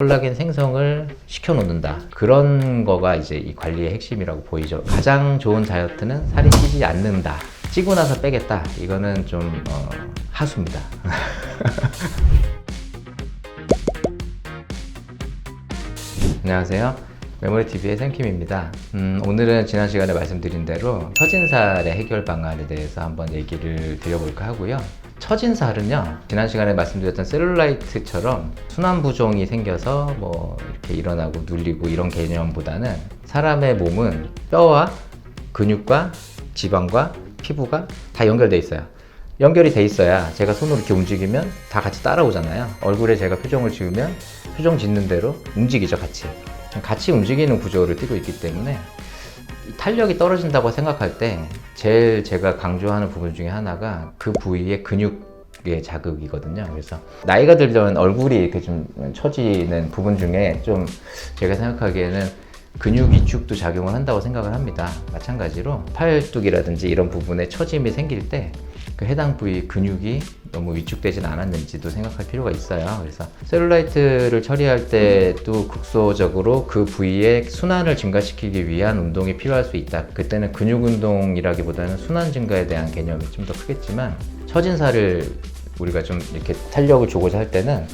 콜라겐 생성을 시켜 놓는다. 그런 거가 이제 이 관리의 핵심이라고 보이죠. 가장 좋은 다이어트는 살이 찌지 않는다. 찌고 나서 빼겠다. 이거는 좀 하수입니다. 안녕하세요. 메모리TV의 샘킴입니다. 오늘은 지난 시간에 말씀드린 대로 처진 살의 해결 방안에 대해서 한번 얘기를 드려볼까 하고요. 처진 살은요, 지난 시간에 말씀드렸던 셀룰라이트처럼 순환 부종이 생겨서 뭐 이렇게 일어나고 눌리고 이런 개념보다는 사람의 몸은 뼈와 근육과 지방과 피부가 다 연결돼 있어요. 연결이 돼 있어야 제가 손으로 이렇게 움직이면 다 같이 따라오잖아요. 얼굴에 제가 표정을 지으면 표정 짓는 대로 움직이죠, 같이 움직이는 구조를 띠고 있기 때문에 탄력이 떨어진다고 생각할 때 제일 제가 강조하는 부분 중에 하나가 그 부위의 근육의 자극이거든요. 그래서 나이가 들면 얼굴이 이렇게 좀 처지는 부분 중에 좀 제가 생각하기에는 근육 위축도 작용을 한다고 생각을 합니다. 마찬가지로 팔뚝이라든지 이런 부분에 처짐이 생길 때 그 해당 부위 근육이 너무 위축되진 않았는지도 생각할 필요가 있어요. 그래서 셀룰라이트를 처리할 때도 국소적으로 그 부위의 순환을 증가시키기 위한 운동이 필요할 수 있다. 그때는 근육 운동이라기보다는 순환 증가에 대한 개념이 좀 더 크겠지만, 처진 살을 우리가 좀 이렇게 탄력을 주고자 할 때는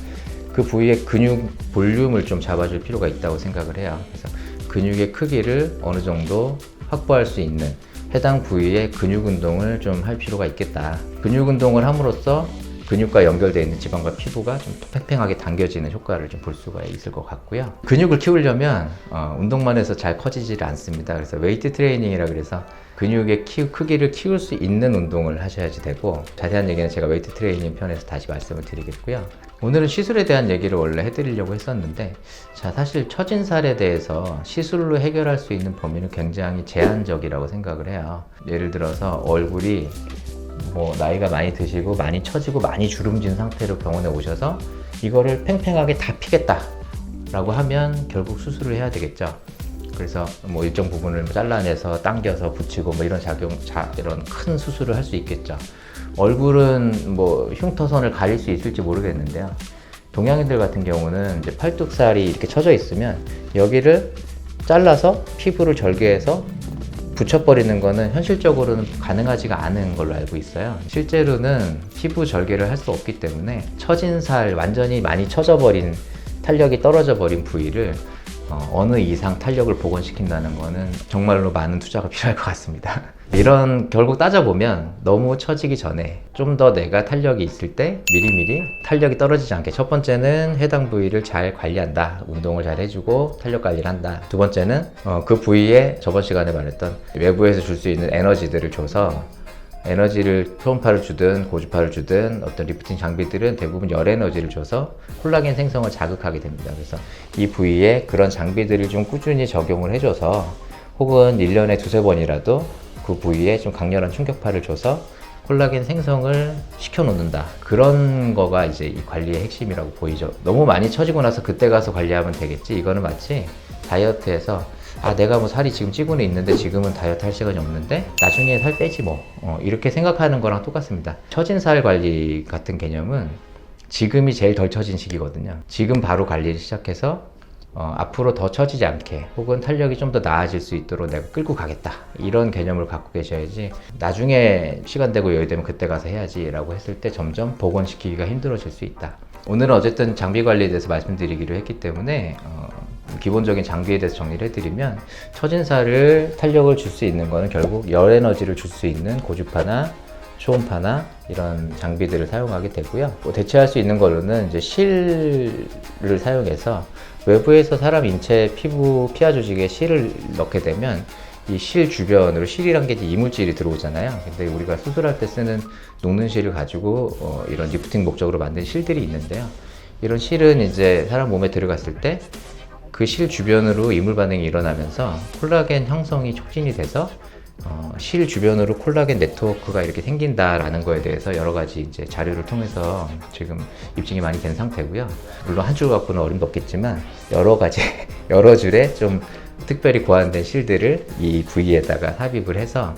그 부위의 근육 볼륨을 좀 잡아줄 필요가 있다고 생각을 해요. 그래서 근육의 크기를 어느 정도 확보할 수 있는 해당 부위의 근육 운동을 좀 할 필요가 있겠다. 근육 운동을 함으로써 근육과 연결되어 있는 지방과 피부가 좀 팽팽하게 당겨지는 효과를 좀 볼 수가 있을 것 같고요. 근육을 키우려면 운동만 해서 잘 커지질 않습니다. 그래서 웨이트 트레이닝이라 그래서 근육의 크기를 키울 수 있는 운동을 하셔야지 되고, 자세한 얘기는 제가 웨이트 트레이닝 편에서 다시 말씀을 드리겠고요. 오늘은 시술에 대한 얘기를 원래 해드리려고 했었는데, 사실 처진 살에 대해서 시술로 해결할 수 있는 범위는 굉장히 제한적이라고 생각을 해요. 예를 들어서 얼굴이 뭐 나이가 많이 드시고 많이 처지고 많이 주름진 상태로 병원에 오셔서 이거를 팽팽하게 다 피겠다 라고 하면 결국 수술을 해야 되겠죠. 그래서 뭐 일정 부분을 잘라내서 당겨서 붙이고 뭐 이런 이런 큰 수술을 할 수 있겠죠. 얼굴은 뭐 흉터선을 가릴 수 있을지 모르겠는데요. 동양인들 같은 경우는 이제 팔뚝살이 이렇게 처져 있으면 여기를 잘라서 피부를 절개해서 붙여버리는 거는 현실적으로는 가능하지가 않은 걸로 알고 있어요. 실제로는 피부 절개를 할 수 없기 때문에 처진 살, 완전히 많이 처져버린, 탄력이 떨어져 버린 부위를 어느 이상 탄력을 복원시킨다는 거는 정말로 많은 투자가 필요할 것 같습니다. 이런, 결국 따져보면 너무 처지기 전에 좀 더 내가 탄력이 있을 때 미리미리 탄력이 떨어지지 않게, 첫 번째는 해당 부위를 잘 관리한다. 운동을 잘 해주고 탄력 관리를 한다. 두 번째는 그 부위에 저번 시간에 말했던 외부에서 줄 수 있는 에너지들을 줘서, 에너지를 초음파를 주든 고주파를 주든 어떤 리프팅 장비들은 대부분 열 에너지를 줘서 콜라겐 생성을 자극하게 됩니다. 그래서 이 부위에 그런 장비들을 좀 꾸준히 적용을 해줘서, 혹은 1년에 두세 번이라도 그 부위에 좀 강렬한 충격파를 줘서 콜라겐 생성을 시켜 놓는다. 그런 거가 이제 이 관리의 핵심이라고 보이죠. 너무 많이 처지고 나서 그때 가서 관리하면 되겠지. 이거는 마치 다이어트에서 내가 뭐 살이 지금 찌고는 있는데 지금은 다이어트 할 시간이 없는데 나중에 살 빼지 뭐, 이렇게 생각하는 거랑 똑같습니다. 처진 살 관리 같은 개념은 지금이 제일 덜 처진 시기거든요. 지금 바로 관리를 시작해서 앞으로 더 처지지 않게, 혹은 탄력이 좀 더 나아질 수 있도록 내가 끌고 가겠다, 이런 개념을 갖고 계셔야지, 나중에 시간 되고 여유 되면 그때 가서 해야지 라고 했을 때 점점 복원시키기가 힘들어질 수 있다. 오늘은 어쨌든 장비 관리에 대해서 말씀드리기로 했기 때문에 기본적인 장비에 대해서 정리를 해드리면, 처진 살을 탄력을 줄 수 있는 거는 결국 열 에너지를 줄 수 있는 고주파나 초음파나 이런 장비들을 사용하게 되고요. 대체할 수 있는 걸로는 이제 실을 사용해서 외부에서 사람 인체 피부 피하 조직에 실을 넣게 되면 이 실 주변으로, 실이란 게 이제 이물질이 들어오잖아요. 근데 우리가 수술할 때 쓰는 녹는 실을 가지고 이런 리프팅 목적으로 만든 실들이 있는데요. 이런 실은 이제 사람 몸에 들어갔을 때 그 실 주변으로 이물 반응이 일어나면서 콜라겐 형성이 촉진이 돼서 실 주변으로 콜라겐 네트워크가 이렇게 생긴다라는 거에 대해서 여러 가지 이제 자료를 통해서 지금 입증이 많이 된 상태고요. 물론 한 줄 갖고는 어림도 없겠지만 여러 가지, 여러 줄의 좀 특별히 고안된 실들을 이 부위에다가 삽입을 해서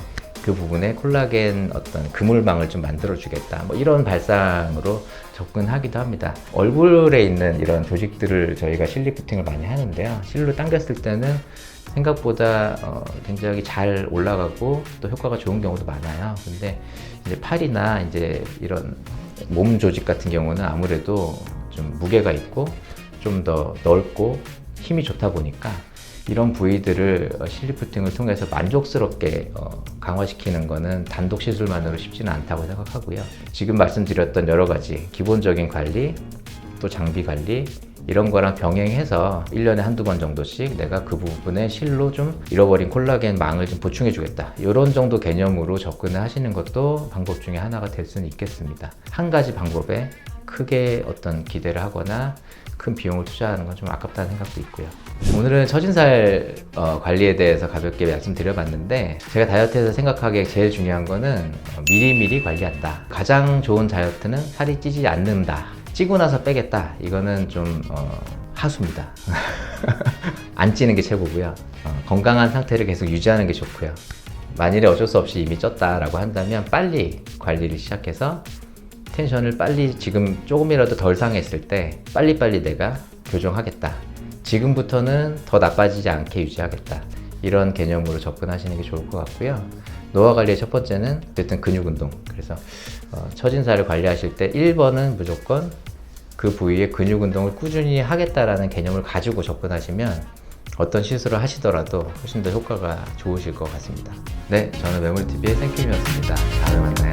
그 부분에 콜라겐 어떤 그물망을 좀 만들어주겠다. 뭐 이런 발상으로 접근하기도 합니다. 얼굴에 있는 이런 조직들을 저희가 실리프팅을 많이 하는데요. 실로 당겼을 때는 생각보다 굉장히 잘 올라가고 또 효과가 좋은 경우도 많아요. 근데 이제 팔이나 이제 이런 몸 조직 같은 경우는 아무래도 좀 무게가 있고 좀 더 넓고 힘이 좋다 보니까 이런 부위들을 실리프팅을 통해서 만족스럽게 강화시키는 것은 단독 시술만으로 쉽지는 않다고 생각하고요. 지금 말씀드렸던 여러 가지 기본적인 관리, 또 장비 관리 이런 거랑 병행해서 1년에 한두 번 정도씩 내가 그 부분에 실로 좀 잃어버린 콜라겐 망을 좀 보충해 주겠다. 이런 정도 개념으로 접근을 하시는 것도 방법 중에 하나가 될 수는 있겠습니다. 한 가지 방법에 크게 어떤 기대를 하거나 큰 비용을 투자하는 건 좀 아깝다는 생각도 있고요. 오늘은 처진살 관리에 대해서 가볍게 말씀드려봤는데 제가 다이어트에서 생각하기에 제일 중요한 거는 미리미리 관리한다. 가장 좋은 다이어트는 살이 찌지 않는다. 찌고 나서 빼겠다. 이거는 좀 하수입니다. 안 찌는 게 최고고요. 건강한 상태를 계속 유지하는 게 좋고요. 만일에 어쩔 수 없이 이미 쪘다라고 한다면 빨리 관리를 시작해서 텐션을 빨리 지금 조금이라도 덜 상했을 때 빨리빨리 내가 교정하겠다. 지금부터는 더 나빠지지 않게 유지하겠다. 이런 개념으로 접근하시는 게 좋을 것 같고요. 노화 관리의 첫 번째는 어쨌든 근육 운동. 그래서 처진살을 관리하실 때 1번은 무조건 그 부위의 근육 운동을 꾸준히 하겠다라는 개념을 가지고 접근하시면 어떤 시술을 하시더라도 훨씬 더 효과가 좋으실 것 같습니다. 네, 저는 매몰TV의 생킴이었습니다. 다음에 만나요.